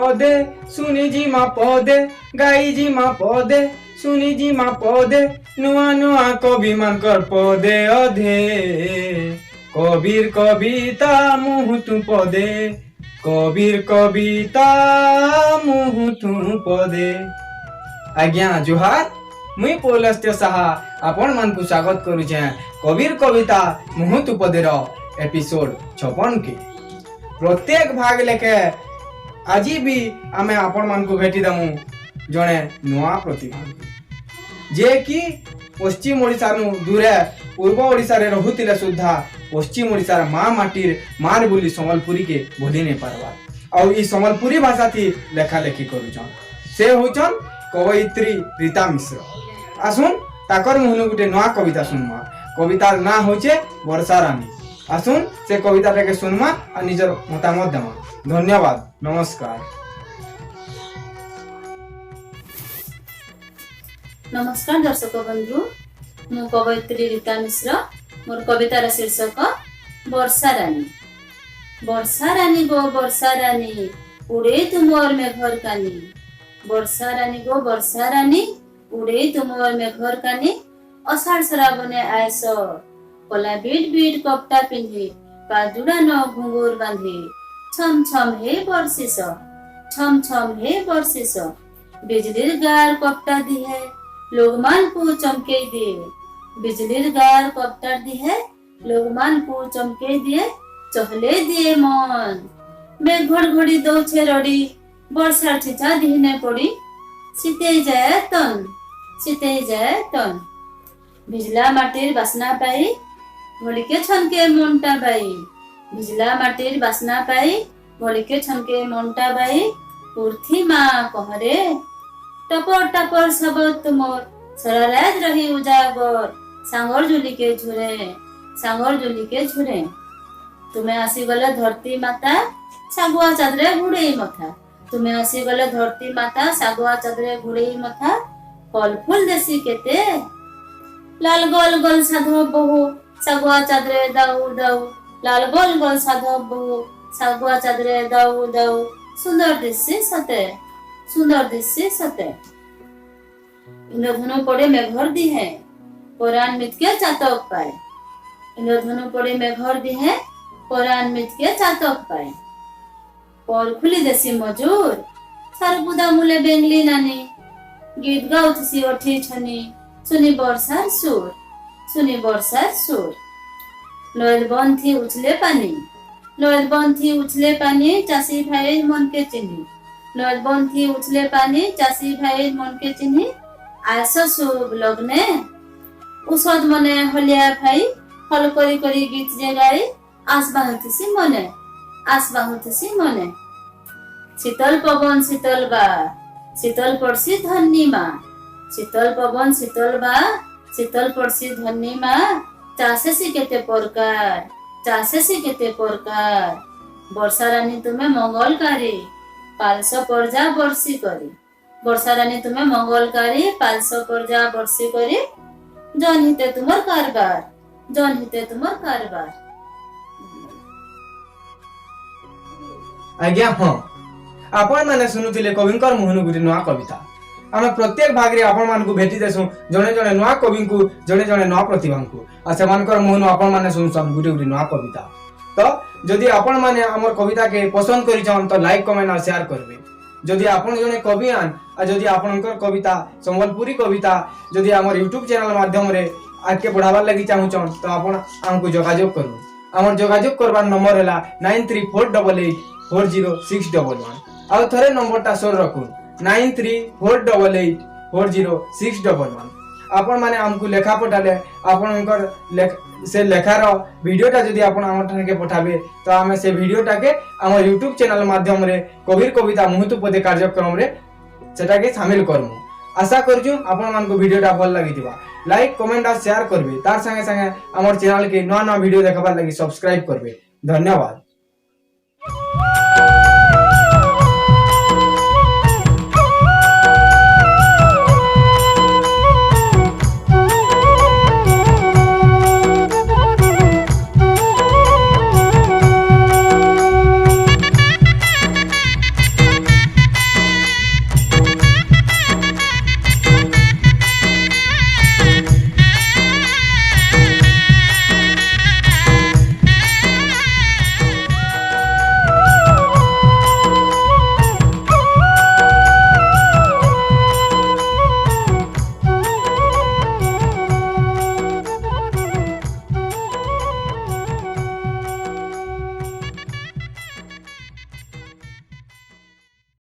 पदे सुनी जी मा पदे गाई जी मा पदे सुनी जी मा पदे नुआ नुआ कवि मानकर पदे अधे कबीर कविता मुह तू पदे कबीर कविता मुह तू पदे। आज्ञा जुहार मुई पौलस्त्य साहा आपण मान को स्वागत करुचे कबीर कविता मुह तू पदे रो एपिसोड 56 के प्रत्येक भाग लेके आज भी आमे आपण मान को भेटी दमु जने नुआ प्रतिभा जे कि पश्चिम ओडिसा नु दूरे पूर्व ओडिसा रे रहुतिले सुद्धा पश्चिम ओडिसा माँ माटीर मार बोली संबलपुरी के भूली नहीं पारवा और ई संबलपुरी भाषा थी लेखा लेखी करूछन से होचन कवयित्री रीता मिश्र। आसुन ताकर मुहनु गुटे नया कविता सुनमा कवितार ना होचे वर्षा रानी। आसुन से कविता के सुनमा और निजर मतामत देमा। धन्यवाद नमस्कार। नमस्कार दर्शक बंधु मु कवयित्री रीता मिश्र मोर कवितार शीर्षक वर्षा रानी। वर्षा रानी गो वर्षा रानी उड़े तुमोर में घर कानी वर्षा रानी गो वर्षा रानी उड़े तुमोर में घर कानी अषाढ़ श्रावणे आयस कला बीट बीट कपटा पिंधे पाजुड़ा न घुंगुर बांधे छम छम हे बर्षिस छम छम हे बर्षिस बिजलीर गार कपटा दी है लोगमान को चमके दिए बिजलीर गार कपटा दी है लोगमान को चमके दिए चहले दिए मन मैं घड़घड़ी दो छे रड़ी वर्षा ठिचा दीने पड़ी सीते जाए तन भिजला माटिर बासना पाई घड़ीके छनके मनटा बाई भिजला माटिर बासना पाई घड़ीके छनके मनटा बाई उर्थी माँ कहरे टपर टपर सब तुमर सारा रात रही उजागर सांगर जुली के झुरे तुम्हें आसी गले धरती माता सागुआ चादरे घुड़े मथा तुम्हें आसी गले धरती माता सागुआ चादरे घुड़े मथा फल फूल देसी केते लाल गोल गोल साधो बहु सागुआ चादरे दाऊ दाऊ लाल गोल गोल साधो बहु सागुआ चादरे दाऊ दाऊ सुंदर दिशे सते इंद्रधनु पड़े में घर दी है पुराण मित के चातक पाए इंद्रधनु पड़े में घर दी है पुराण मित के चातक पाए और खुली देसी मजूर सरबुदा मुले बेंगली नानी गीत गाउथसी ओठी छनी सुनी बरसार सुर लोयल बन थी उछले पानी चासी भाई मन के चिन्ही लोयल बन थी उछले पानी चासी भाई मन के चिन्ही आस शुभ लग्ने उषद मने हलिया भाई हल करी करी गीत जे गाई आस बाहुथसी मने शीतल पवन शीतल पड़सी धन्नी माँ शीतल पवन शीतल पड़सी धन्नी माँ चासे सी केते प्रकार वर्षा रानी तुम्हें मंगलकारी पालसो पर्जा वर्षी करी वर्षा रानी तुम्हें मंगलकारी पालसो पर्जा वर्षी करी जन हिते तुमर कारबार। आज्ञा हाँ आपण माने सुनुथिले कविंकर मुहनु गुटे नया कविता आमे प्रत्येक भाग रे आपण मान को भेटी देसु जने जने नया कवि को जने जने नया प्रतिभा को आ सेमानकर मुहनु आपण माने सुनसन गुटे गुटे नया कविता। तो जदि आपण माने हमर कविता के पसंद करि छन तो लाइक कमेंट और शेयर करबे। जदि आपण जने कवि आन आ जदि आपनकर कविता संबलपुरी कविता जदि हमर YouTube चैनल माध्यम रे आके पढ़ाबार लागि चाहू छन तो आपण हमको जोगाजोग करबो। हमर जोगाजोग करबार नंबर हैला 9348840611 आ थरे नंबर ता सोर रखू 9348840611। आपण माने हमको लेखा पठाले आपनकर से लेखार वीडियोटा जदि आपण हमर ठाने के पठाबे तो हमें से वीडियोटा के हमर YouTube चैनल माध्यम रे कबीर कविता मुह तू पदे कार्यक्रम रे सेटा के शामिल करमु। आशा करजु आपण मान को वीडियोटा भल लागिथिबा लाइक कमेंट और शेयर करबे तार संगे संगे हमर चैनल के नया नया वीडियो देखबार लागि सब्सक्राइब करबे। धन्यवाद।